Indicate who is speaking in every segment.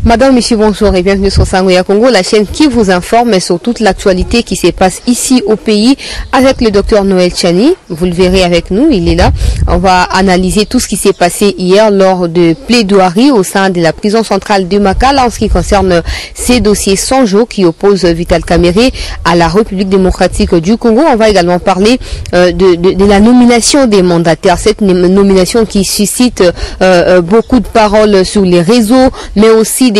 Speaker 1: Madame, monsieur, bonjour et bienvenue sur Sangoya Congo, la chaîne qui vous informe sur toute l'actualité qui se passe ici au pays avec le docteur Noël Tchani. Vous le verrez avec nous, il est là. On va analyser tout ce qui s'est passé hier lors de plaidoiries au sein de la prison centrale de Makala en ce qui concerne ces dossiers 100 jours qui opposent Vital Kamerhe à la République démocratique du Congo. On va également parler de la nomination des mandataires. Cette nomination qui suscite beaucoup de paroles sur les réseaux, mais aussi des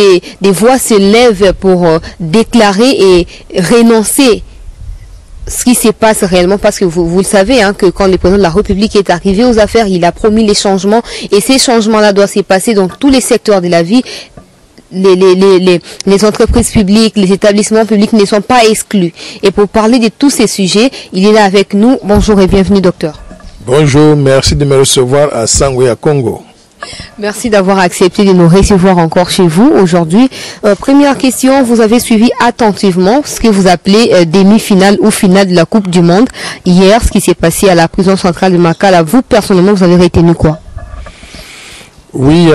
Speaker 1: voix se lèvent pour déclarer et renoncer ce qui se passe réellement, parce que vous le savez, hein, que quand le président de la République est arrivé aux affaires, il a promis les changements, et ces changements-là doivent se passer dans tous les secteurs de la vie. Les entreprises publiques, les établissements publics ne sont pas exclus. Et pour parler de tous ces sujets, il est là avec nous. Bonjour et bienvenue, docteur.
Speaker 2: Bonjour, merci de me recevoir à Sangoya Congo.
Speaker 1: Merci d'avoir accepté de nous recevoir encore chez vous aujourd'hui. Première question, vous avez suivi attentivement ce que vous appelez demi-finale ou finale de la Coupe du Monde. Hier, ce qui s'est passé à la prison centrale de Makala, vous personnellement, vous avez retenu quoi?
Speaker 2: Oui,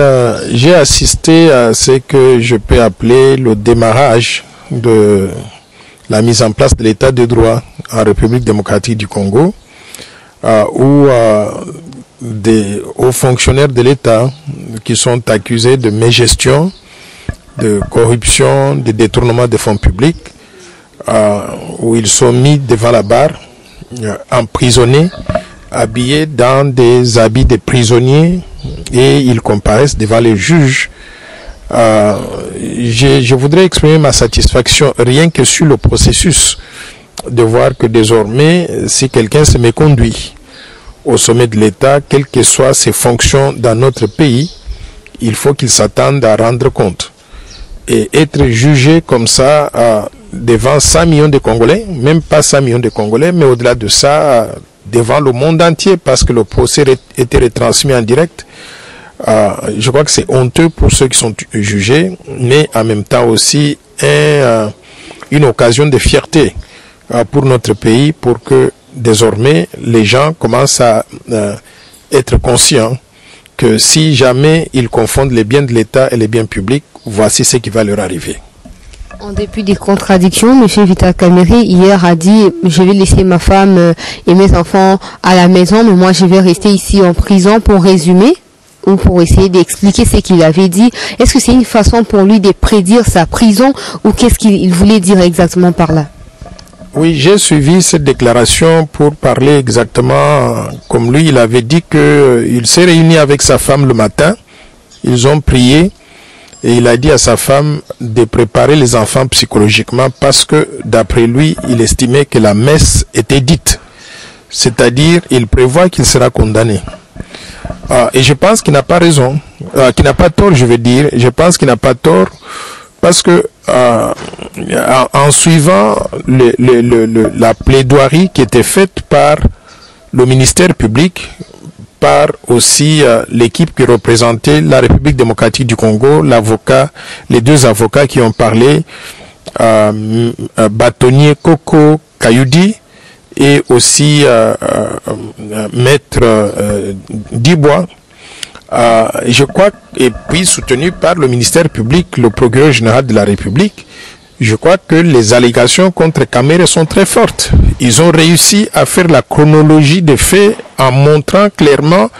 Speaker 2: j'ai assisté à ce que je peux appeler le démarrage de la mise en place de l'état de droit en République démocratique du Congo, où des hauts fonctionnaires de l'État qui sont accusés de mégestion, de corruption, de détournement des fonds publics, où ils sont mis devant la barre, emprisonnés, habillés dans des habits de prisonniers, et ils comparaissent devant les juges. Je voudrais exprimer ma satisfaction rien que sur le processus, de voir que désormais, si quelqu'un se méconduit au sommet de l'État, quelles que soient ses fonctions dans notre pays, il faut qu'il s'attende à rendre compte. Et être jugé comme ça devant 100 millions de Congolais, même pas 100 millions de Congolais, mais au-delà de ça, devant le monde entier, parce que le procès était retransmis en direct, je crois que c'est honteux pour ceux qui sont jugés, mais en même temps aussi une occasion de fierté pour notre pays, pour que désormais, les gens commencent à être conscients que si jamais ils confondent les biens de l'État et les biens publics, voici ce qui va leur arriver.
Speaker 1: En dépit des contradictions, M. Vital Kamerhe hier a dit « Je vais laisser ma femme et mes enfants à la maison, mais moi je vais rester ici en prison » pour résumer ou pour essayer d'expliquer ce qu'il avait dit. Est-ce que c'est une façon pour lui de prédire sa prison ou qu'est-ce qu'il voulait dire exactement par là?
Speaker 2: Oui, j'ai suivi cette déclaration pour parler exactement comme lui. Il avait dit qu'il s'est réuni avec sa femme le matin. Ils ont prié et il a dit à sa femme de préparer les enfants psychologiquement parce que d'après lui, il estimait que la messe était dite. C'est-à-dire, il prévoit qu'il sera condamné. Et je pense qu'il n'a pas raison, qu'il n'a pas tort, je veux dire. Je pense qu'il n'a pas tort parce que en suivant la plaidoirie qui était faite par le ministère public, par aussi l'équipe qui représentait la République démocratique du Congo, l'avocat, les deux avocats qui ont parlé, bâtonnier Koko Kayudi et aussi maître Dibois. Je crois, et puis soutenu par le ministère public, le procureur général de la République, je crois que les allégations contre Kamerhe sont très fortes. Ils ont réussi à faire la chronologie des faits en montrant clairement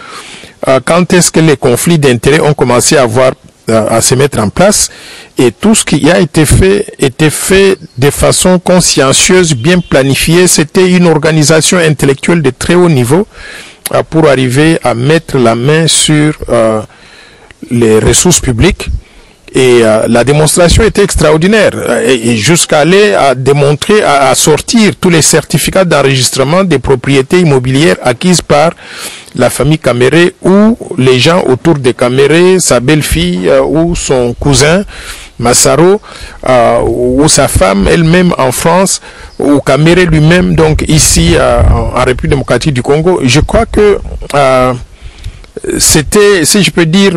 Speaker 2: quand est-ce que les conflits d'intérêts ont commencé à se mettre en place, et tout ce qui a été fait était fait de façon consciencieuse, bien planifiée. C'était une organisation intellectuelle de très haut niveau pour arriver à mettre la main sur les ressources publiques. Et la démonstration était extraordinaire, et jusqu'à aller à démontrer, à sortir tous les certificats d'enregistrement des propriétés immobilières acquises par la famille Kamerhe, ou les gens autour de Kamerhe, sa belle-fille ou son cousin Massaro, ou sa femme elle-même en France, ou Kamerhe lui-même, donc ici en République démocratique du Congo. Je crois que c'était, si je peux dire,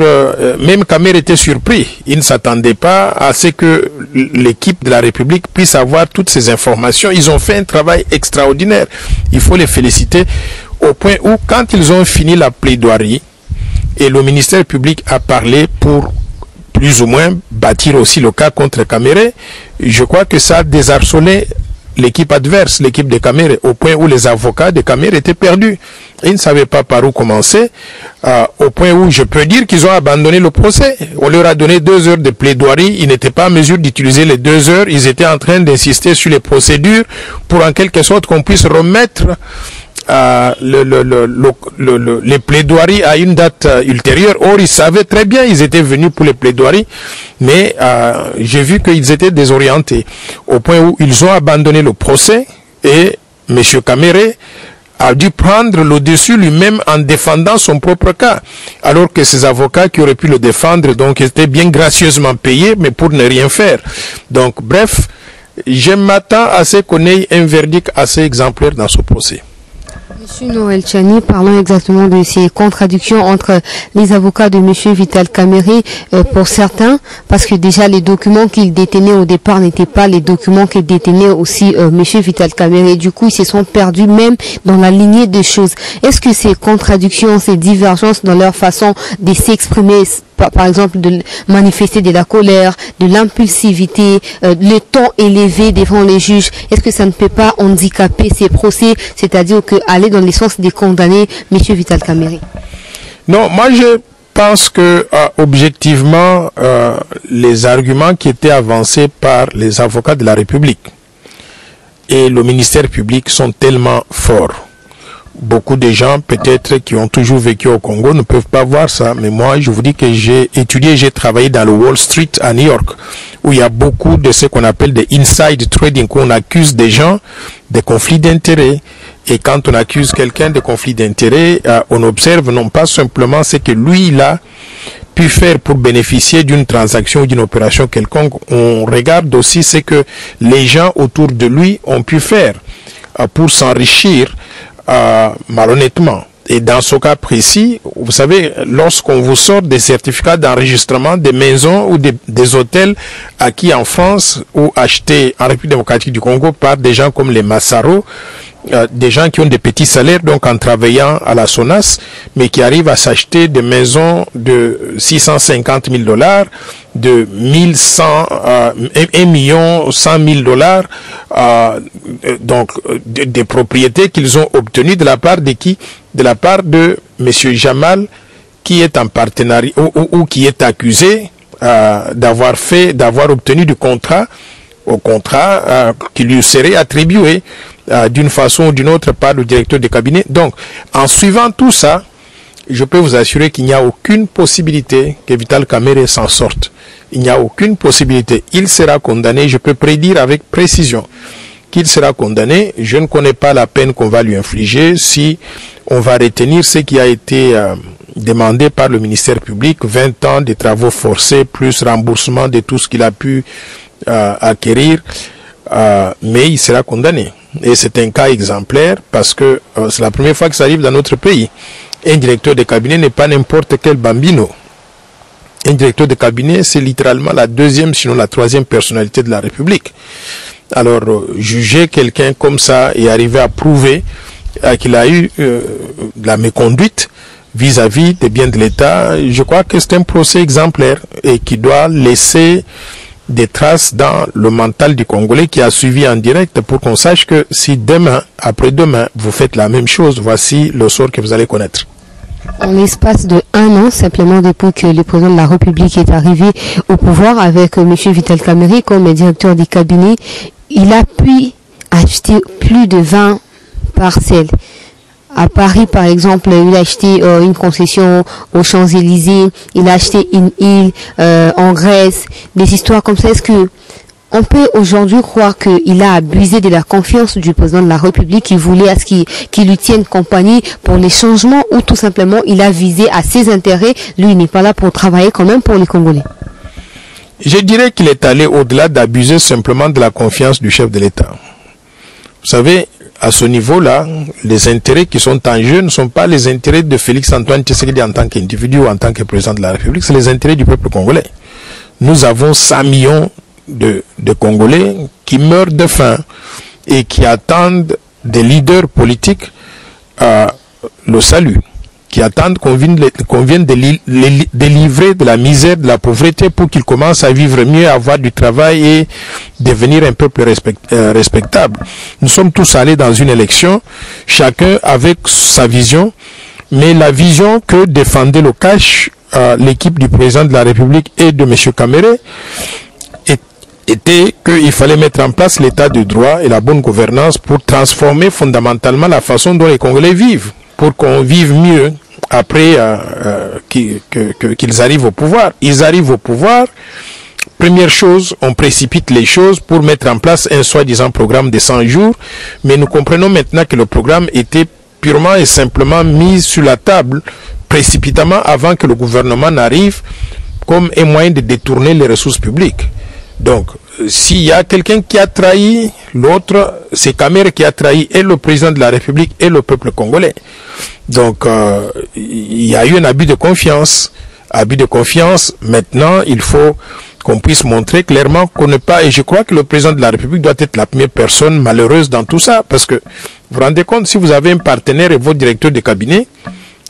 Speaker 2: même Kamerhe était surpris. Il ne s'attendait pas à ce que l'équipe de la République puisse avoir toutes ces informations. Ils ont fait un travail extraordinaire. Il faut les féliciter, au point où, quand ils ont fini la plaidoirie, et le ministère public a parlé pour plus ou moins bâtir aussi le cas contre Caméré. Je crois que ça a désarçonné l'équipe adverse, l'équipe de Caméré, au point où les avocats de Caméré étaient perdus. Ils ne savaient pas par où commencer, au point où je peux dire qu'ils ont abandonné le procès. On leur a donné 2 heures de plaidoirie, ils n'étaient pas en mesure d'utiliser les 2 heures, ils étaient en train d'insister sur les procédures pour en quelque sorte qu'on puisse remettre les plaidoiries à une date ultérieure. Or, ils savaient très bien, ils étaient venus pour les plaidoiries, mais j'ai vu qu'ils étaient désorientés, au point où ils ont abandonné le procès et M. Caméré a dû prendre le dessus lui-même en défendant son propre cas, alors que ses avocats qui auraient pu le défendre, donc, étaient bien gracieusement payés, mais pour ne rien faire. Donc, bref, je m'attends à ce qu'on ait un verdict assez exemplaire dans ce procès.
Speaker 1: Monsieur Noël Tchani, parlons exactement de ces contradictions entre les avocats de Monsieur Vital Caméré pour certains, parce que déjà les documents qu'il détenait au départ n'étaient pas les documents que détenait aussi Monsieur Vital Caméré. Du coup, ils se sont perdus même dans la lignée des choses. Est-ce que ces contradictions, ces divergences dans leur façon de s'exprimer, par exemple de manifester de la colère, de l'impulsivité, le ton élevé devant les juges, est-ce que ça ne peut pas handicaper ces procès, c'est-à-dire que aller dans le sens de condamner M. Vital Caméré?
Speaker 2: Non, moi je pense que objectivement, les arguments qui étaient avancés par les avocats de la République et le ministère public sont tellement forts. Beaucoup de gens, peut-être, qui ont toujours vécu au Congo ne peuvent pas voir ça. Mais moi, je vous dis que j'ai étudié, j'ai travaillé dans le Wall Street à New York, où il y a beaucoup de ce qu'on appelle des inside trading, où on accuse des gens de conflits d'intérêts. Et quand on accuse quelqu'un de conflit d'intérêts, on observe non pas simplement ce que lui, il a pu faire pour bénéficier d'une transaction ou d'une opération quelconque, on regarde aussi ce que les gens autour de lui ont pu faire pour s'enrichir malhonnêtement. Et dans ce cas précis, vous savez, lorsqu'on vous sort des certificats d'enregistrement des maisons ou des hôtels acquis en France ou achetés en République démocratique du Congo par des gens comme les Massaro, des gens qui ont des petits salaires, donc en travaillant à la SONAS, mais qui arrivent à s'acheter des maisons de 650 000 $, de 1 million $, donc des propriétés qu'ils ont obtenues de la part de qui? De la part de Monsieur Jamal, qui est en partenariat ou qui est accusé d'avoir obtenu du contrat qui lui serait attribué d'une façon ou d'une autre par le directeur de cabinet. Donc, en suivant tout ça, je peux vous assurer qu'il n'y a aucune possibilité que Vital Caméré s'en sorte. Il n'y a aucune possibilité. Il sera condamné, je peux prédire avec précision qu'il sera condamné. Je ne connais pas la peine qu'on va lui infliger si on va retenir ce qui a été demandé par le ministère public, 20 ans de travaux forcés, plus remboursement de tout ce qu'il a pu acquérir, mais il sera condamné. Et c'est un cas exemplaire parce que c'est la première fois que ça arrive dans notre pays. Un directeur de cabinet n'est pas n'importe quel bambino. Un directeur de cabinet, c'est littéralement la deuxième, sinon la troisième personnalité de la République. Alors, juger quelqu'un comme ça et arriver à prouver qu'il a eu de la méconduite vis-à-vis des biens de l'État, je crois que c'est un procès exemplaire et qui doit laisser des traces dans le mental du Congolais qui a suivi en direct pour qu'on sache que si demain, après-demain, vous faites la même chose, voici le sort que vous allez connaître.
Speaker 1: En l'espace de 1 an, simplement depuis que le président de la République est arrivé au pouvoir avec M. Vital Caméré comme directeur du cabinet, il a pu acheter plus de 20 parcelles. À Paris, par exemple, il a acheté une concession aux Champs-Élysées, il a acheté une île en Grèce, des histoires comme ça. Est-ce que on peut aujourd'hui croire qu'il a abusé de la confiance du président de la République qui voulait à ce qu'il lui tienne compagnie pour les changements, ou tout simplement il a visé à ses intérêts? Lui, il n'est pas là pour travailler quand même pour les Congolais.
Speaker 2: Je dirais qu'il est allé au-delà d'abuser simplement de la confiance du chef de l'État. Vous savez, à ce niveau-là, les intérêts qui sont en jeu ne sont pas les intérêts de Félix Antoine Tshisekedi en tant qu'individu ou en tant que président de la République, c'est les intérêts du peuple congolais. Nous avons 100 millions de Congolais qui meurent de faim et qui attendent des leaders politiques le salut. qui attendent qu'on vienne de les délivrer de la misère, de la pauvreté pour qu'ils commencent à vivre mieux, à avoir du travail et devenir un peuple respectable. Nous sommes tous allés dans une élection, chacun avec sa vision, mais la vision que défendait le cash, l'équipe du président de la République et de M. Kamere, était qu'il fallait mettre en place l'état de droit et la bonne gouvernance pour transformer fondamentalement la façon dont les Congolais vivent, pour qu'on vive mieux après qu'ils arrivent au pouvoir. Ils arrivent au pouvoir, première chose, on précipite les choses pour mettre en place un soi-disant programme de 100 jours, mais nous comprenons maintenant que le programme était purement et simplement mis sur la table précipitamment avant que le gouvernement n'arrive comme un moyen de détourner les ressources publiques. Donc, s'il y a quelqu'un qui a trahi l'autre, c'est Kamere qui a trahi et le président de la République et le peuple congolais. Donc, il y a eu un abus de confiance. Abus de confiance, maintenant, il faut qu'on puisse montrer clairement qu'on n'est pas... Et je crois que le président de la République doit être la première personne malheureuse dans tout ça. Parce que, vous vous rendez compte, si vous avez un partenaire et votre directeur de cabinet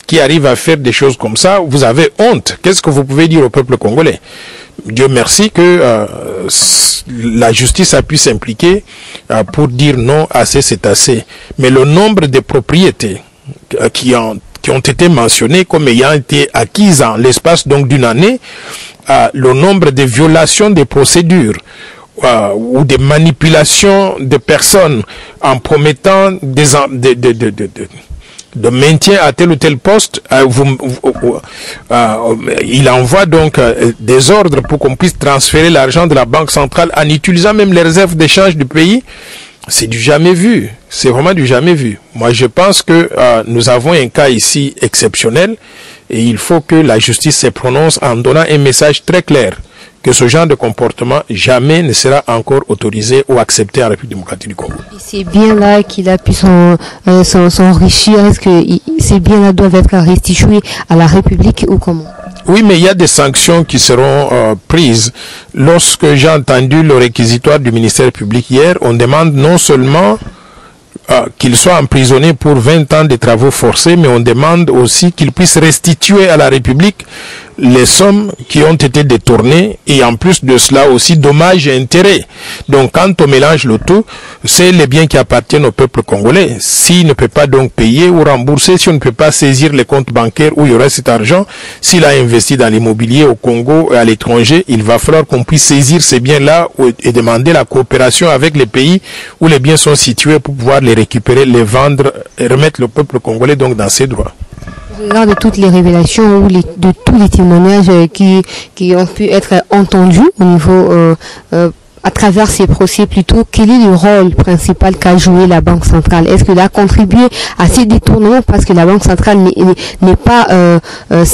Speaker 2: qui arrive à faire des choses comme ça, vous avez honte. Qu'est-ce que vous pouvez dire au peuple congolais? Dieu merci que la justice a pu s'impliquer pour dire non, assez c'est assez. Mais le nombre de propriétés qui ont été mentionnées comme ayant été acquises en l'espace donc d'une année, le nombre de violations des procédures ou des manipulations de personnes en promettant de maintien à tel ou tel poste, il envoie donc des ordres pour qu'on puisse transférer l'argent de la Banque centrale en utilisant même les réserves d'échange du pays. C'est du jamais vu. C'est vraiment du jamais vu. Moi, je pense que nous avons un cas ici exceptionnel et il faut que la justice se prononce en donnant un message très clair que ce genre de comportement jamais ne sera encore autorisé ou accepté en République démocratique du Congo.
Speaker 1: C'est bien là qu'il a pu s'enrichir. Est-ce que ces biens-là doivent être restitués à la République ou comment?
Speaker 2: Oui, mais il y a des sanctions qui seront prises. Lorsque j'ai entendu le réquisitoire du ministère public hier, on demande non seulement qu'il soit emprisonné pour 20 ans de travaux forcés, mais on demande aussi qu'il puisse restituer à la République les sommes qui ont été détournées et en plus de cela aussi dommages et intérêts. Donc quand on mélange le tout, c'est les biens qui appartiennent au peuple congolais. S'il ne peut pas donc payer ou rembourser, si on ne peut pas saisir les comptes bancaires où il y aurait cet argent, s'il a investi dans l'immobilier au Congo et à l'étranger, il va falloir qu'on puisse saisir ces biens-là et demander la coopération avec les pays où les biens sont situés pour pouvoir les récupérer, les vendre et remettre le peuple congolais donc dans ses droits.
Speaker 1: Lors de toutes les révélations ou de tous les témoignages qui ont pu être entendus au niveau à travers ces procès plutôt, quel est le rôle principal qu'a joué la Banque centrale? Est-ce qu'elle a contribué à ces détournements parce que la Banque centrale n'est pas n'est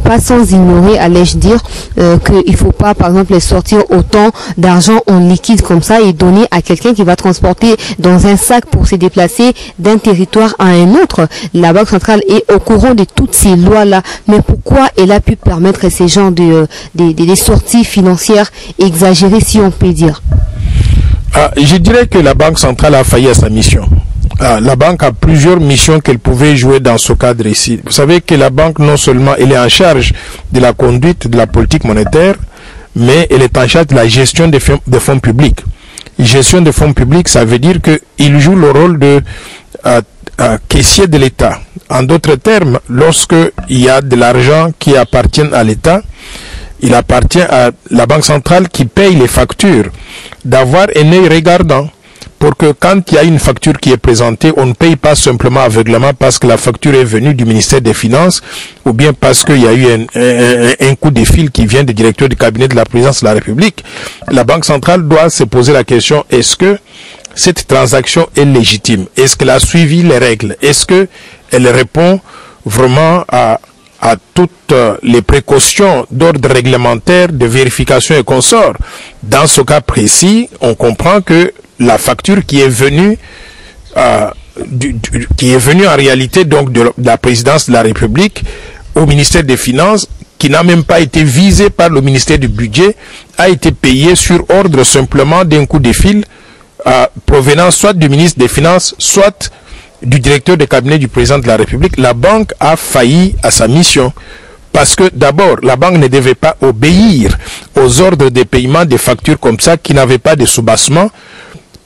Speaker 1: pas sans ignorer, allais-je dire, qu'il faut pas, par exemple, sortir autant d'argent en liquide comme ça et donner à quelqu'un qui va transporter dans un sac pour se déplacer d'un territoire à un autre. La Banque centrale est au courant de toutes ces lois-là, mais pourquoi elle a pu permettre ces genres de sorties financières exagéré, si on peut dire?
Speaker 2: Je dirais que la Banque centrale a failli à sa mission. La banque a plusieurs missions qu'elle pouvait jouer dans ce cadre ici. Vous savez que la banque, non seulement elle est en charge de la conduite de la politique monétaire, mais elle est en charge de la gestion des fonds publics. Gestion des fonds publics, ça veut dire qu'il joue le rôle de caissier de l'État. En d'autres termes, lorsqu'il y a de l'argent qui appartient à l'État, il appartient à la Banque centrale qui paye les factures d'avoir un œil regardant pour que quand il y a une facture qui est présentée, on ne paye pas simplement aveuglément parce que la facture est venue du ministère des Finances ou bien parce qu'il y a eu un coup de fil qui vient du directeur du cabinet de la présidence de la République. La Banque centrale doit se poser la question, est-ce que cette transaction est légitime? Est-ce qu'elle a suivi les règles? Est-ce qu'elle répond vraiment à toutes les précautions d'ordre réglementaire, de vérification et consorts? Dans ce cas précis, on comprend que la facture qui est venue en réalité donc de la présidence de la République au ministère des Finances, qui n'a même pas été visée par le ministère du Budget, a été payée sur ordre simplement d'un coup de fil provenant soit du ministre des Finances, soit du directeur de cabinet du président de la République, la banque a failli à sa mission. Parce que d'abord, la banque ne devait pas obéir aux ordres de paiement des factures comme ça qui n'avaient pas de soubassement.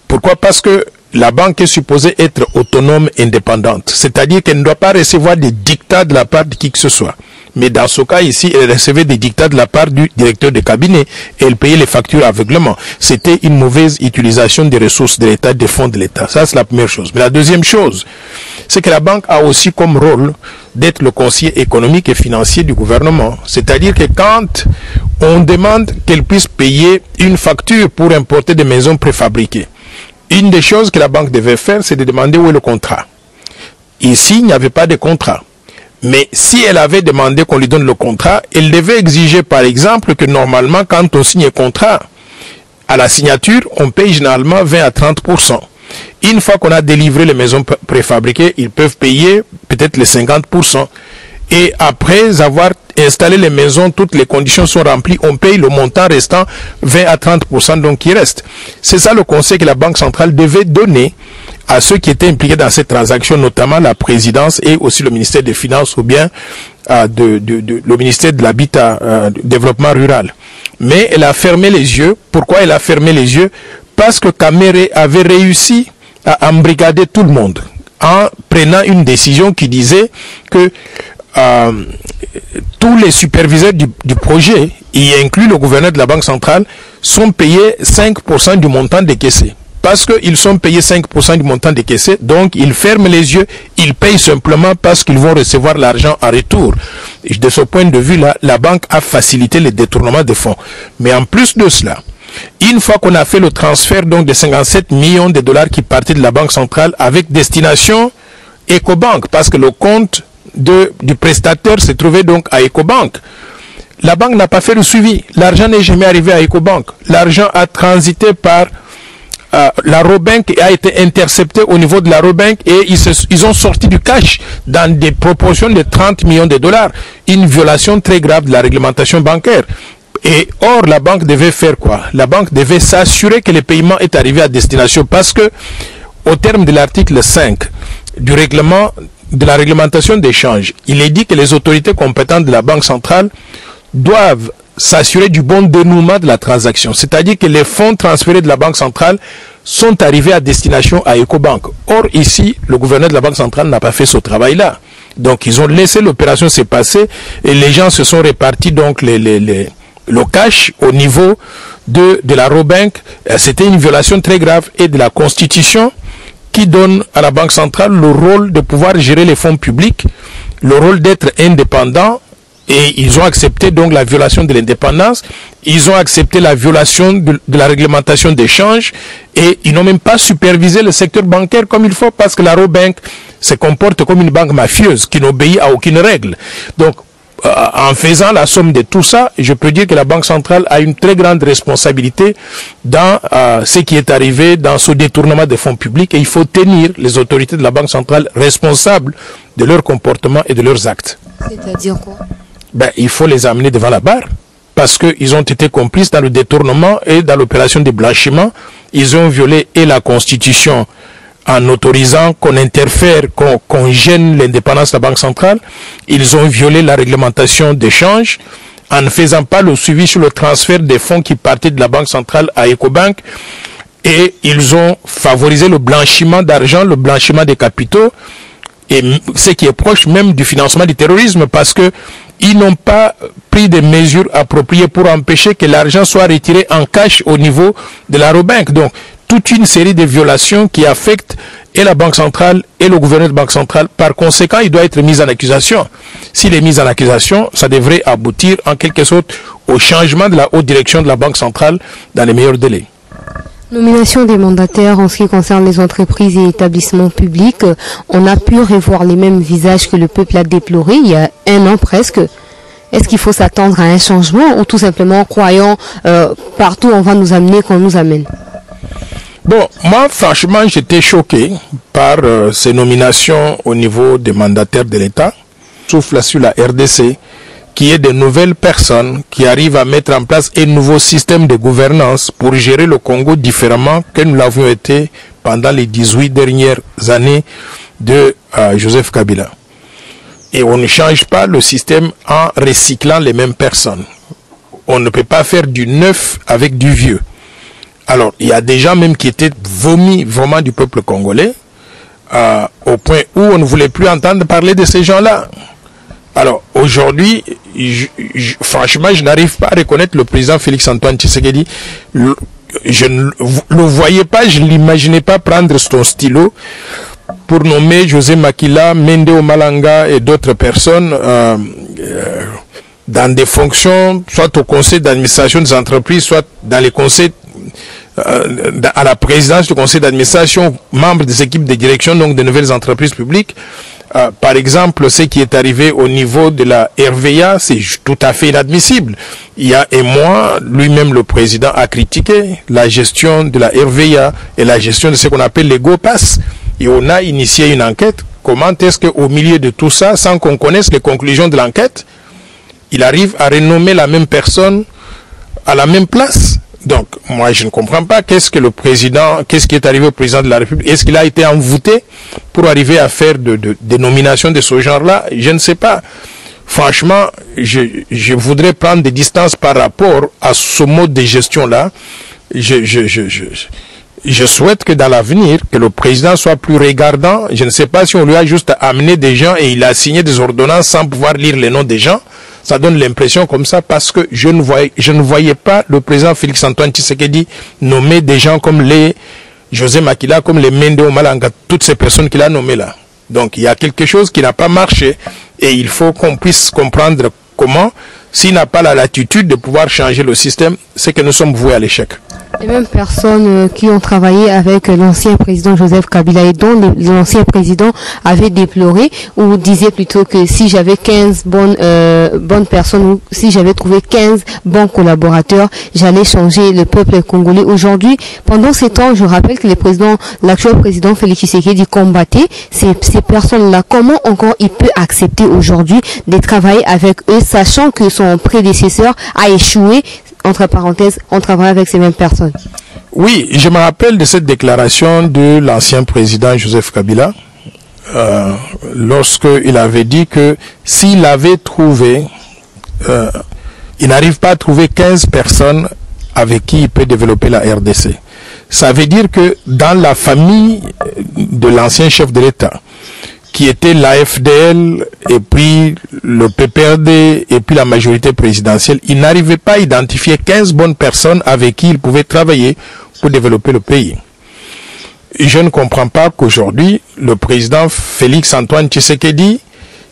Speaker 2: Pourquoi? Parce que la banque est supposée être autonome, indépendante. C'est-à-dire qu'elle ne doit pas recevoir des dictats de la part de qui que ce soit. Mais dans ce cas ici, elle recevait des dictats de la part du directeur de cabinet et elle payait les factures aveuglément. C'était une mauvaise utilisation des ressources de l'État, des fonds de l'État. Ça, c'est la première chose. Mais la deuxième chose, c'est que la banque a aussi comme rôle d'être le conseiller économique et financier du gouvernement. C'est-à-dire que quand on demande qu'elle puisse payer une facture pour importer des maisons préfabriquées, une des choses que la banque devait faire, c'est de demander où est le contrat. Ici, il n'y avait pas de contrat. Mais si elle avait demandé qu'on lui donne le contrat, elle devait exiger par exemple que normalement quand on signe un contrat, à la signature, on paye généralement 20 à 30%. Une fois qu'on a délivré les maisons préfabriquées, ils peuvent payer peut-être les 50%. Et après avoir installé les maisons, toutes les conditions sont remplies, on paye le montant restant 20 à 30% donc qui reste. C'est ça le conseil que la Banque centrale devait donner à ceux qui étaient impliqués dans cette transaction, notamment la présidence et aussi le ministère des Finances ou bien le ministère de l'Habitat, du développement rural. Mais elle a fermé les yeux. Pourquoi elle a fermé les yeux? Parce que Kamere avait réussi à embrigader tout le monde en prenant une décision qui disait que tous les superviseurs du projet, y inclus le gouverneur de la Banque centrale, sont payés 5% du montant décaissé. Parce qu'ils sont payés 5% du montant décaissé, donc ils ferment les yeux, ils payent simplement parce qu'ils vont recevoir l'argent en retour. Et de ce point de vue-là, la banque a facilité le détournement de fonds. Mais en plus de cela, une fois qu'on a fait le transfert donc de 57 millions de dollars qui partaient de la Banque centrale avec destination Ecobank, parce que le compte du prestataire se trouvait donc à Ecobank. La banque n'a pas fait le suivi. L'argent n'est jamais arrivé à Ecobank. L'argent a transité par la Robank et a été intercepté au niveau de la Robank et ils ont sorti du cash dans des proportions de 30 millions de dollars. Une violation très grave de la réglementation bancaire. Et or, la banque devait faire quoi? La banque devait s'assurer que le paiement est arrivé à destination parce que, au terme de l'article 5 du règlement de la réglementation d'échange, il est dit que les autorités compétentes de la Banque centrale doivent s'assurer du bon dénouement de la transaction. C'est-à-dire que les fonds transférés de la Banque centrale sont arrivés à destination à Ecobank. Or, ici, le gouverneur de la Banque centrale n'a pas fait ce travail-là. Donc, ils ont laissé l'opération se passer et les gens se sont répartis donc le cash au niveau de la Robank. C'était une violation très grave et de la Constitution qui donne à la Banque centrale le rôle de pouvoir gérer les fonds publics, le rôle d'être indépendant. Et ils ont accepté donc la violation de l'indépendance, ils ont accepté la violation de la réglementation d'échange et ils n'ont même pas supervisé le secteur bancaire comme il faut parce que la Robank se comporte comme une banque mafieuse qui n'obéit à aucune règle. Donc, en faisant la somme de tout ça, je peux dire que la Banque centrale a une très grande responsabilité dans ce qui est arrivé dans ce détournement des fonds publics et il faut tenir les autorités de la Banque centrale responsables de leur comportement et de leurs actes.
Speaker 1: C'est-à-dire quoi?
Speaker 2: Il faut les amener devant la barre parce qu'ils ont été complices dans le détournement et dans l'opération de blanchiment. Ils ont violé et la Constitution en autorisant qu'on interfère, qu'on gêne l'indépendance de la Banque centrale. Ils ont violé la réglementation d'échange en ne faisant pas le suivi sur le transfert des fonds qui partaient de la Banque centrale à Ecobank. Et ils ont favorisé le blanchiment d'argent, le blanchiment des capitaux, et ce qui est proche même du financement du terrorisme parce que ils n'ont pas pris des mesures appropriées pour empêcher que l'argent soit retiré en cash au niveau de la Robank. Donc, toute une série de violations qui affectent et la Banque centrale et le gouverneur de la Banque centrale. Par conséquent, il doit être mis en accusation. S'il est mis en accusation, ça devrait aboutir en quelque sorte au changement de la haute direction de la Banque centrale dans les meilleurs délais.
Speaker 1: Nomination des mandataires en ce qui concerne les entreprises et établissements publics. On a pu revoir les mêmes visages que le peuple a déploré il y a un an presque. Est-ce qu'il faut s'attendre à un changement ou tout simplement croyant partout on va nous amener qu'on nous amène?
Speaker 2: Bon, moi franchement j'étais choqué par ces nominations au niveau des mandataires de l'État. Souffle sur la RDC qui est de nouvelles personnes qui arrivent à mettre en place un nouveau système de gouvernance pour gérer le Congo différemment que nous l'avions été pendant les 18 dernières années de Joseph Kabila. Et on ne change pas le système en recyclant les mêmes personnes. On ne peut pas faire du neuf avec du vieux. Alors, il y a des gens même qui étaient vomis vraiment du peuple congolais, au point où on ne voulait plus entendre parler de ces gens-là. Alors, aujourd'hui, franchement, je n'arrive pas à reconnaître le président Félix-Antoine Tshisekedi. Je ne le voyais pas, je ne l'imaginais pas prendre son stylo pour nommer José Makila, Mende Malanga et d'autres personnes dans des fonctions, soit au conseil d'administration des entreprises, soit dans les conseils, à la présidence du conseil d'administration, membres des équipes de direction, donc de nouvelles entreprises publiques. Par exemple, ce qui est arrivé au niveau de la RVA, c'est tout à fait inadmissible. Il y a un mois, lui-même le président a critiqué la gestion de la RVA et la gestion de ce qu'on appelle les GoPass. Et on a initié une enquête. Comment est-ce qu'au milieu de tout ça, sans qu'on connaisse les conclusions de l'enquête, il arrive à renommer la même personne à la même place? Donc, moi, je ne comprends pas qu'est-ce qui est arrivé au président de la République. Est-ce qu'il a été envoûté pour arriver à faire des nominations de ce genre-là? Je ne sais pas. Franchement, je voudrais prendre des distances par rapport à ce mode de gestion-là. Je souhaite que dans l'avenir, que le président soit plus regardant. Je ne sais pas si on lui a juste amené des gens et il a signé des ordonnances sans pouvoir lire les noms des gens. Ça donne l'impression comme ça parce que je ne voyais pas le président Félix-Antoine Tshisekedi nommer des gens comme les José Makila, comme les Mende Malanga, toutes ces personnes qu'il a nommées là. Donc il y a quelque chose qui n'a pas marché et il faut qu'on puisse comprendre comment, s'il n'a pas la latitude de pouvoir changer le système, c'est que nous sommes voués à l'échec.
Speaker 1: Les mêmes personnes qui ont travaillé avec l'ancien président Joseph Kabila et dont l'ancien président avait déploré ou disait plutôt que si j'avais 15 bonnes personnes ou si j'avais trouvé 15 bons collaborateurs, j'allais changer le peuple congolais. Aujourd'hui, pendant ces temps, je rappelle que l'actuel président Félix Tshisekedi combattait ces personnes-là. Comment encore il peut accepter aujourd'hui de travailler avec eux, sachant que son prédécesseur a échoué? Entre parenthèses, on travaille avec ces mêmes personnes.
Speaker 2: Oui, je me rappelle de cette déclaration de l'ancien président Joseph Kabila, lorsqu'il avait dit que s'il avait trouvé, il n'arrive pas à trouver 15 personnes avec qui il peut développer la RDC. Ça veut dire que dans la famille de l'ancien chef de l'État, qui était l'AFDL et puis le PPRD et puis la majorité présidentielle, il n'arrivait pas à identifier 15 bonnes personnes avec qui il pouvait travailler pour développer le pays. Et je ne comprends pas qu'aujourd'hui, le président Félix-Antoine Tshisekedi,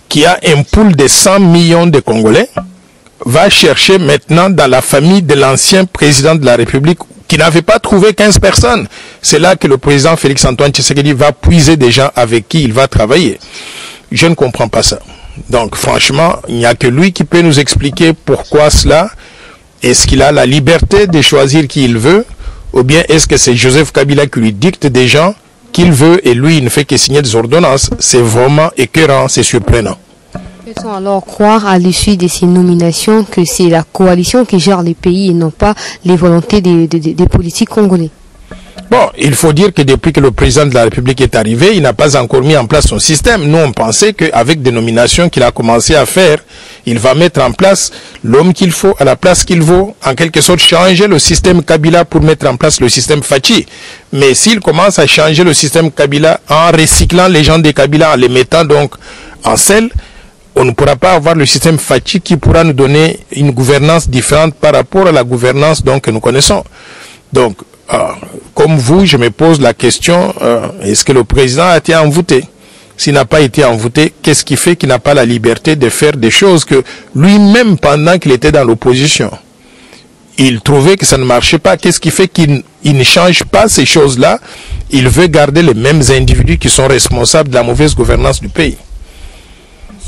Speaker 2: qui a un pool de 100 millions de Congolais, va chercher maintenant dans la famille de l'ancien président de la République qui n'avait pas trouvé 15 personnes. C'est là que le président Félix-Antoine Tshisekedi va puiser des gens avec qui il va travailler. Je ne comprends pas ça. Donc franchement, il n'y a que lui qui peut nous expliquer pourquoi cela. Est-ce qu'il a la liberté de choisir qui il veut? Ou bien est-ce que c'est Joseph Kabila qui lui dicte des gens qu'il veut et lui il ne fait que signer des ordonnances? C'est vraiment écœurant, c'est surprenant.
Speaker 1: Peut-on alors croire à l'issue de ces nominations que c'est la coalition qui gère les pays et non pas les volontés des politiques congolais?
Speaker 2: Bon, il faut dire que depuis que le président de la République est arrivé, il n'a pas encore mis en place son système. Nous, on pensait qu'avec des nominations qu'il a commencé à faire, il va mettre en place l'homme qu'il faut à la place qu'il vaut, en quelque sorte changer le système Kabila pour mettre en place le système Fachi. Mais s'il commence à changer le système Kabila en recyclant les gens des Kabila, en les mettant donc en selle, on ne pourra pas avoir le système Fachi qui pourra nous donner une gouvernance différente par rapport à la gouvernance donc, que nous connaissons. Donc, comme vous, je me pose la question, est-ce que le président a été envoûté? S'il n'a pas été envoûté, qu'est-ce qui fait qu'il n'a pas la liberté de faire des choses que lui-même, pendant qu'il était dans l'opposition, il trouvait que ça ne marchait pas? Qu'est-ce qui fait qu'il ne change pas ces choses-là? Il veut garder les mêmes individus qui sont responsables de la mauvaise gouvernance du pays.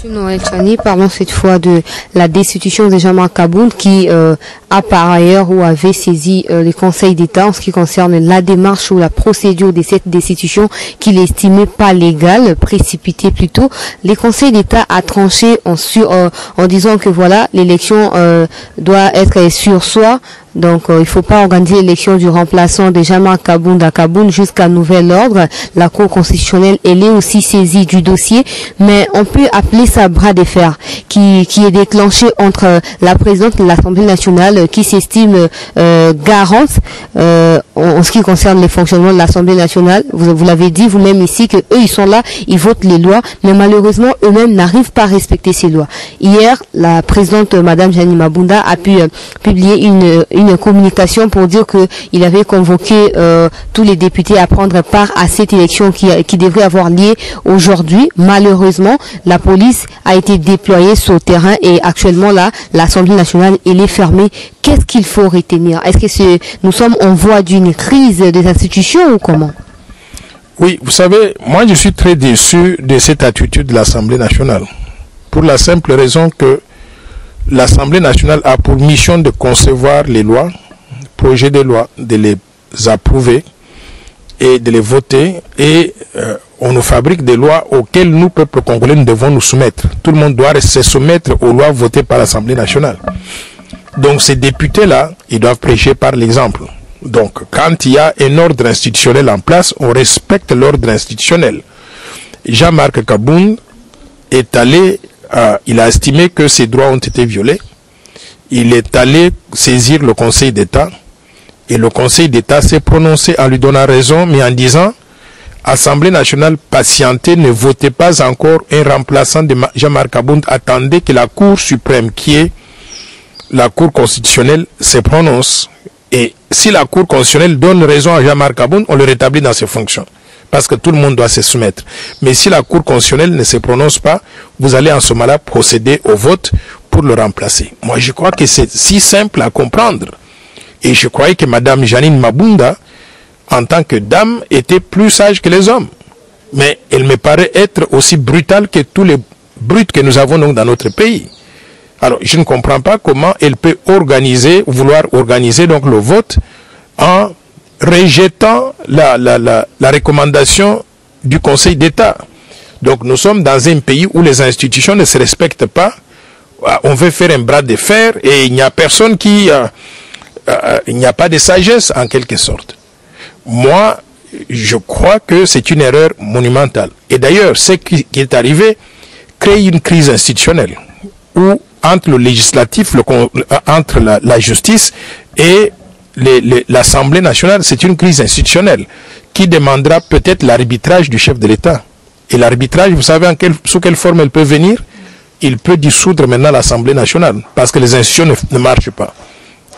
Speaker 1: Monsieur Noël Tchani, parlons cette fois de la destitution de Jean-Marc Kaboun qui a par ailleurs ou avait saisi le Conseil d'État en ce qui concerne la démarche ou la procédure de cette destitution qu'il estimait pas légale, précipitée plutôt. Le Conseil d'État a tranché en disant que voilà, l'élection doit être sur soi Donc, il ne faut pas organiser l'élection du remplaçant de Jean-Marc Kabound à Kabound jusqu'à nouvel ordre. La Cour constitutionnelle, elle est aussi saisie du dossier, mais on peut appeler ça bras de fer qui est déclenché entre la présidente de l'Assemblée nationale qui s'estime garante en ce qui concerne les fonctionnements de l'Assemblée nationale. Vous l'avez dit vous-même ici que eux ils sont là, ils votent les lois, mais malheureusement eux-mêmes n'arrivent pas à respecter ces lois. Hier, la présidente Madame Janine Mabunda a pu publier une communication pour dire que il avait convoqué tous les députés à prendre part à cette élection qui devrait avoir lieu aujourd'hui. Malheureusement, la police a été déployée sur le terrain et actuellement là, l'Assemblée nationale elle est fermée. Qu'est-ce qu'il faut retenir? Est-ce que nous sommes en voie d'une crise des institutions ou comment?
Speaker 2: Oui, vous savez, moi je suis très déçu de cette attitude de l'Assemblée nationale. Pour la simple raison que l'Assemblée nationale a pour mission de concevoir les lois, projets de loi, de les approuver et de les voter. Et on nous fabrique des lois auxquelles nous, peuple congolais, nous devons nous soumettre. Tout le monde doit se soumettre aux lois votées par l'Assemblée nationale. Donc ces députés-là, ils doivent prêcher par l'exemple. Donc quand il y a un ordre institutionnel en place, on respecte l'ordre institutionnel. Jean-Marc Kabound est allé, il a estimé que ses droits ont été violés. Il est allé saisir le Conseil d'État. Et le Conseil d'État s'est prononcé en lui donnant raison, mais en disant, Assemblée nationale patientée, ne votez pas encore un remplaçant de Jean-Marc Kabound, attendez que la Cour suprême, qui est la Cour constitutionnelle, se prononce. Et si la Cour constitutionnelle donne raison à Jean-Marc Kabound, on le rétablit dans ses fonctions. Parce que tout le monde doit se soumettre. Mais si la Cour constitutionnelle ne se prononce pas, vous allez en ce moment-là procéder au vote pour le remplacer. Moi, je crois que c'est si simple à comprendre. Et je croyais que Mme Janine Mabunda, en tant que dame, était plus sage que les hommes. Mais elle me paraît être aussi brutale que tous les brutes que nous avons donc dans notre pays. Alors, je ne comprends pas comment elle peut vouloir organiser donc le vote en rejetant la recommandation du Conseil d'État. Donc, nous sommes dans un pays où les institutions ne se respectent pas. On veut faire un bras de fer et il n'y a personne il n'y a pas de sagesse en quelque sorte. Moi, je crois que c'est une erreur monumentale. Et d'ailleurs, ce qui est arrivé crée une crise institutionnelle où entre le législatif, entre la justice et l'Assemblée nationale, c'est une crise institutionnelle qui demandera peut-être l'arbitrage du chef de l'État. Et l'arbitrage, vous savez sous quelle forme elle peut venir? Il peut dissoudre maintenant l'Assemblée nationale parce que les institutions ne marchent pas.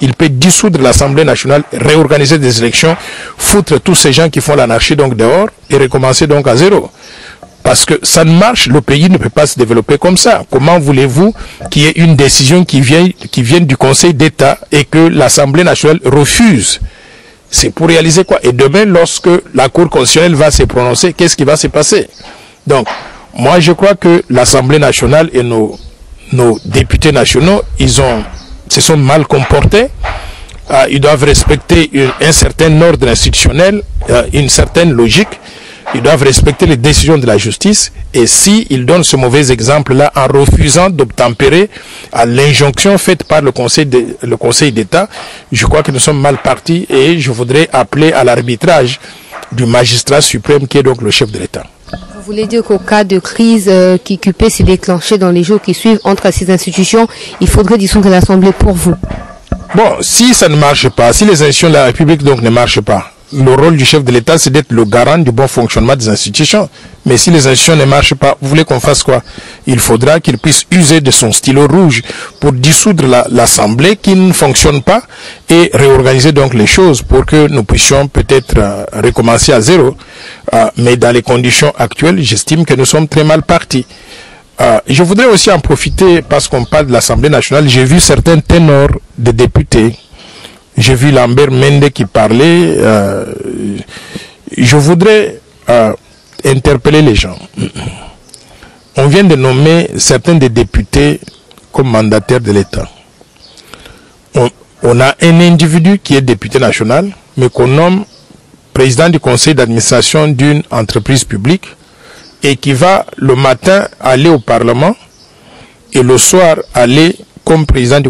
Speaker 2: Il peut dissoudre l'Assemblée nationale, réorganiser des élections, foutre tous ces gens qui font l'anarchie donc dehors et recommencer donc à zéro. Parce que ça ne marche, le pays ne peut pas se développer comme ça. Comment voulez-vous qu'il y ait une décision qui vienne du Conseil d'État et que l'Assemblée nationale refuse? C'est pour réaliser quoi? Et demain, lorsque la Cour constitutionnelle va se prononcer, qu'est-ce qui va se passer? Donc, moi je crois que l'Assemblée nationale et nos députés nationaux, se sont mal comportés. Ils doivent respecter un certain ordre institutionnel, une certaine logique. Ils doivent respecter les décisions de la justice. Et s'ils donnent ce mauvais exemple-là en refusant d'obtempérer à l'injonction faite par le Conseil d'État, je crois que nous sommes mal partis et je voudrais appeler à l'arbitrage du magistrat suprême qui est donc le chef de l'État.
Speaker 1: Vous voulez dire qu'au cas de crise qui peut se déclencher dans les jours qui suivent entre ces institutions, il faudrait dissoudre l'Assemblée pour vous?
Speaker 2: Bon, si ça ne marche pas, si les institutions de la République donc ne marchent pas, le rôle du chef de l'État, c'est d'être le garant du bon fonctionnement des institutions. Mais si les institutions ne marchent pas, vous voulez qu'on fasse quoi? Il faudra qu'il puisse user de son stylo rouge pour dissoudre l'Assemblée qui ne fonctionne pas et réorganiser donc les choses pour que nous puissions peut-être recommencer à zéro. Mais dans les conditions actuelles, j'estime que nous sommes très mal partis. Je voudrais aussi en profiter, parce qu'on parle de l'Assemblée nationale, j'ai vu certains ténors de députés. J'ai vu Lambert Mende qui parlait. Je voudrais interpeller les gens. On vient de nommer certains des députés comme mandataires de l'État. On a un individu qui est député national, mais qu'on nomme président du conseil d'administration d'une entreprise publique et qui va le matin aller au Parlement et le soir aller comme président du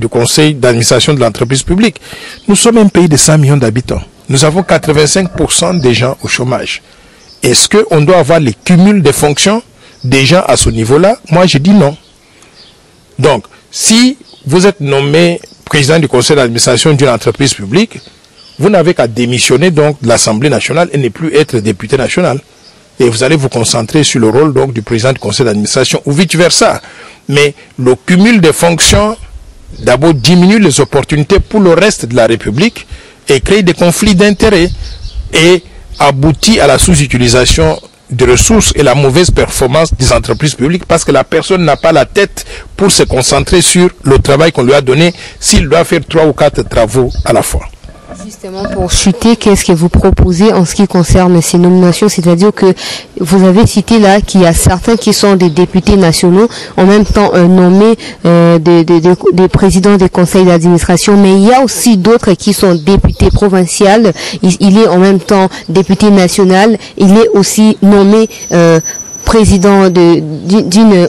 Speaker 2: conseil d'administration de l'entreprise publique. Nous sommes un pays de 100 millions d'habitants. Nous avons 85% des gens au chômage. Est-ce qu'on doit avoir les cumuls des fonctions des gens à ce niveau-là? Moi, je dis non. Donc, si vous êtes nommé président du conseil d'administration d'une entreprise publique, vous n'avez qu'à démissionner donc de l'Assemblée nationale et ne plus être député national. Et vous allez vous concentrer sur le rôle donc du président du conseil d'administration ou vice-versa. Mais le cumul des fonctions, d'abord diminue les opportunités pour le reste de la République et crée des conflits d'intérêts et aboutit à la sous-utilisation des ressources et la mauvaise performance des entreprises publiques parce que la personne n'a pas la tête pour se concentrer sur le travail qu'on lui a donné s'il doit faire 3 ou 4 travaux à la fois.
Speaker 1: Justement, pour chuter, qu'est-ce que vous proposez en ce qui concerne ces nominations? C'est-à-dire que vous avez cité là qu'il y a certains qui sont des députés nationaux, en même temps nommés des présidents des conseils d'administration, mais il y a aussi d'autres qui sont députés provinciaux. Il est en même temps député national, il est aussi nommé président d'une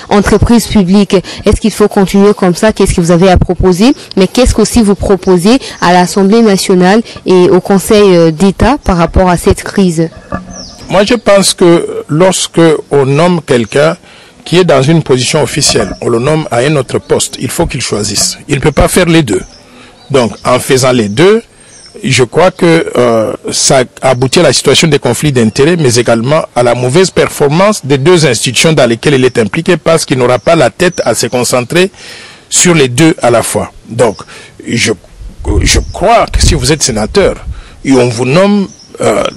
Speaker 1: entreprise publique. Est-ce qu'il faut continuer comme ça? Qu'est-ce que vous avez à proposer? Mais qu'est-ce qu'aussi vous proposez à l'Assemblée nationale et au Conseil d'État par rapport à cette crise?
Speaker 2: Moi, je pense que lorsque on nomme quelqu'un qui est dans une position officielle, on le nomme à un autre poste, il faut qu'il choisisse. Il ne peut pas faire les deux. Donc, en faisant les deux, je crois que ça aboutit à la situation des conflits d'intérêts, mais également à la mauvaise performance des deux institutions dans lesquelles il est impliqué, parce qu'il n'aura pas la tête à se concentrer sur les deux à la fois. Donc, je crois que si vous êtes sénateur et on vous nomme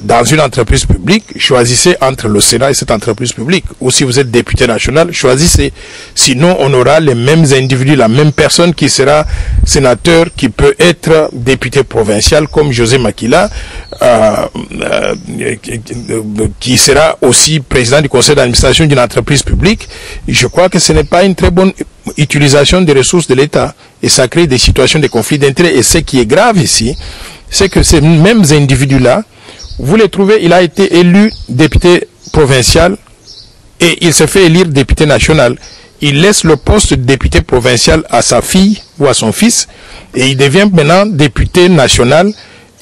Speaker 2: dans une entreprise publique, choisissez entre le Sénat et cette entreprise publique. Ou si vous êtes député national, choisissez. Sinon, on aura les mêmes individus, la même personne qui sera sénateur, qui peut être député provincial, comme José Makila, qui sera aussi président du conseil d'administration d'une entreprise publique. Je crois que ce n'est pas une très bonne utilisation des ressources de l'État. Et ça crée des situations de conflit d'intérêts. Et ce qui est grave ici, c'est que ces mêmes individus-là, vous les trouvez, il a été élu député provincial et il se fait élire député national. Il laisse le poste de député provincial à sa fille ou à son fils et il devient maintenant député national.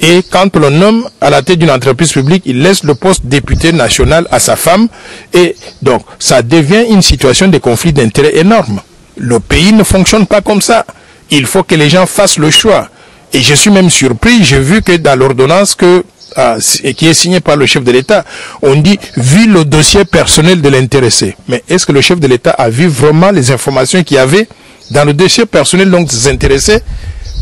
Speaker 2: Et quand on le nomme à la tête d'une entreprise publique, il laisse le poste de député national à sa femme. Et donc, ça devient une situation de conflit d'intérêts énorme. Le pays ne fonctionne pas comme ça. Il faut que les gens fassent le choix. Et je suis même surpris, j'ai vu que dans l'ordonnance qui est signée par le chef de l'État, on dit « vu le dossier personnel de l'intéressé ». Mais est-ce que le chef de l'État a vu vraiment les informations qu'il y avait dans le dossier personnel donc des intéressés?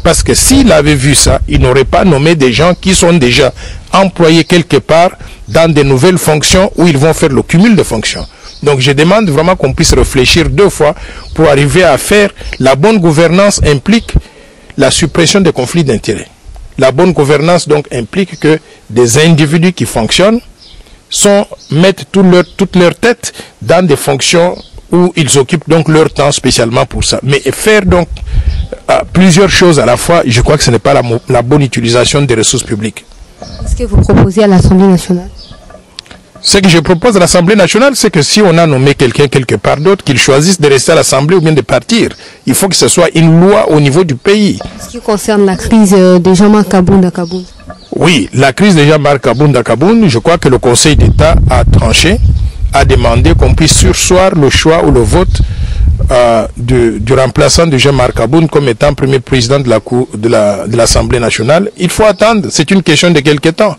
Speaker 2: Parce que s'il avait vu ça, il n'aurait pas nommé des gens qui sont déjà employés quelque part dans de nouvelles fonctions où ils vont faire le cumul de fonctions. Donc je demande vraiment qu'on puisse réfléchir 2 fois pour arriver à faire la bonne gouvernance implique la suppression des conflits d'intérêts. La bonne gouvernance donc implique que des individus qui fonctionnent mettent toute leur tête dans des fonctions où ils occupent donc leur temps spécialement pour ça. Mais faire donc plusieurs choses à la fois, je crois que ce n'est pas la bonne utilisation des ressources publiques.
Speaker 1: Qu'est-ce que vous proposez à l'Assemblée nationale?
Speaker 2: Ce que je propose à l'Assemblée nationale, c'est que si on a nommé quelqu'un quelque part d'autre, qu'il choisisse de rester à l'Assemblée ou bien de partir. Il faut que ce soit une loi au niveau du pays.
Speaker 1: Ce qui concerne la crise de Jean-Marc Kabound.
Speaker 2: Oui, la crise de Jean-Marc Kabound, je crois que le Conseil d'État a tranché, a demandé qu'on puisse surseoir le choix ou le vote du remplaçant de Jean-Marc Kabound comme étant premier président de l'Assemblée nationale. Il faut attendre, c'est une question de quelque temps.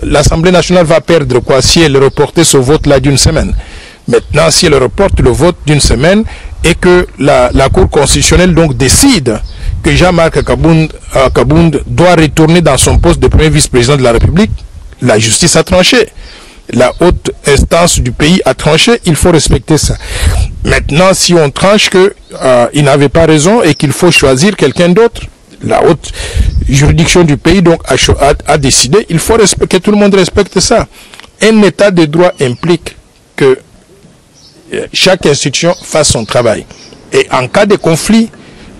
Speaker 2: L'Assemblée nationale va perdre quoi si elle reportait ce vote-là d'une semaine? Maintenant, si elle reporte le vote d'une semaine et que la Cour constitutionnelle donc décide que Jean-Marc Kabound doit retourner dans son poste de premier vice-président de la République, la justice a tranché. La haute instance du pays a tranché, il faut respecter ça. Maintenant, si on tranche qu'il n'avait pas raison et qu'il faut choisir quelqu'un d'autre, la haute juridiction du pays donc a décidé, il faut que tout le monde respecte ça. Un état de droit implique que chaque institution fasse son travail. Et en cas de conflit,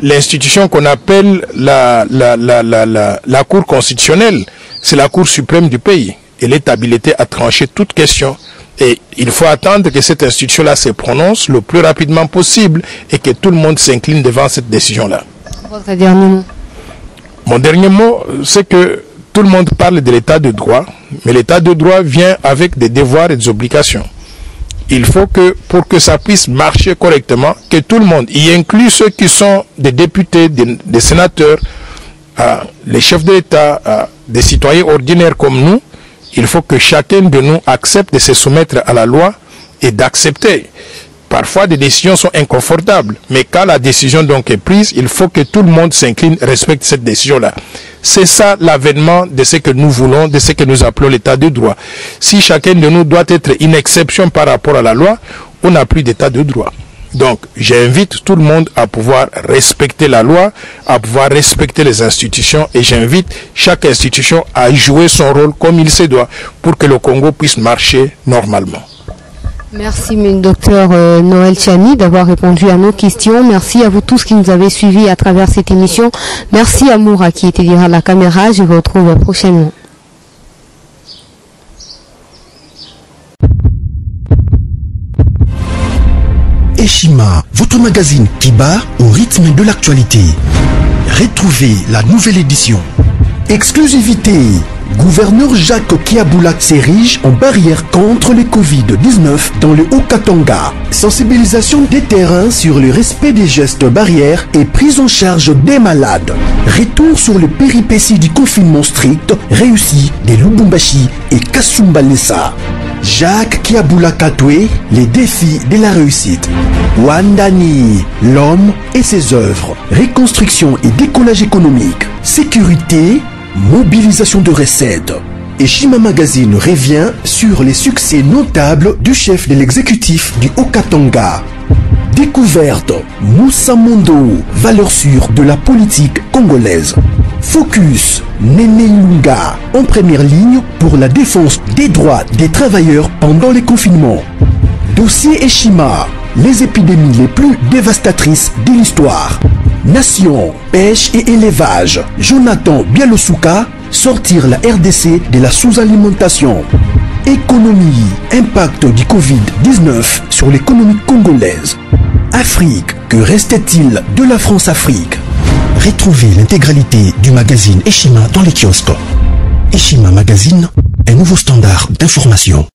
Speaker 2: l'institution qu'on appelle la Cour constitutionnelle, c'est la Cour suprême du pays. Elle est habilitée à trancher toute question Et il faut attendre que cette institution-là se prononce le plus rapidement possible et que tout le monde s'incline devant cette décision-là.
Speaker 1: Votre dernier mot?
Speaker 2: Mon dernier mot, c'est que tout le monde parle de l'état de droit, mais l'état de droit vient avec des devoirs et des obligations. Il faut que, pour que ça puisse marcher correctement, que tout le monde, y inclut ceux qui sont des députés, des sénateurs, les chefs de l'État, des citoyens ordinaires comme nous, il faut que chacun de nous accepte de se soumettre à la loi et d'accepter. Parfois, des décisions sont inconfortables, mais quand la décision donc est prise, il faut que tout le monde s'incline, respecte cette décision-là. C'est ça l'avènement de ce que nous voulons, de ce que nous appelons l'état de droit. Si chacun de nous doit être une exception par rapport à la loi, on n'a plus d'état de droit. Donc, j'invite tout le monde à pouvoir respecter la loi, à pouvoir respecter les institutions, et j'invite chaque institution à jouer son rôle comme il se doit pour que le Congo puisse marcher normalement.
Speaker 1: Merci, docteur Noël Tchani, d'avoir répondu à nos questions. Merci à vous tous qui nous avez suivis à travers cette émission. Merci à Moura qui était derrière la caméra. Je vous retrouve prochainement.
Speaker 3: Eshima, votre magazine qui bat au rythme de l'actualité. Retrouvez la nouvelle édition. Exclusivité. Gouverneur Jacques Kiaboulak s'érige en barrière contre le Covid-19 dans le Haut-Katanga. Sensibilisation des terrains sur le respect des gestes barrières et prise en charge des malades. Retour sur le péripéties du confinement strict réussi de Lubumbashi et Kasumbalesa. Jacques Kiaboulak Atoué, les défis de la réussite. Wandani, l'homme et ses œuvres. Reconstruction et décollage économique. Sécurité, mobilisation de recettes. Eshima Magazine revient sur les succès notables du chef de l'exécutif du Haut-Katanga. Découverte, Moussa Mondo, valeur sûre de la politique congolaise. Focus, Néné Lunga, en première ligne pour la défense des droits des travailleurs pendant les confinements. Dossier Eshima, les épidémies les plus dévastatrices de l'histoire. Nation, pêche et élevage. Jonathan Bialosuka, sortir la RDC de la sous-alimentation. Économie, impact du Covid-19 sur l'économie congolaise. Afrique, que restait-il de la France-Afrique? Retrouvez l'intégralité du magazine Eshima dans les kiosques. Eshima Magazine, un nouveau standard d'information.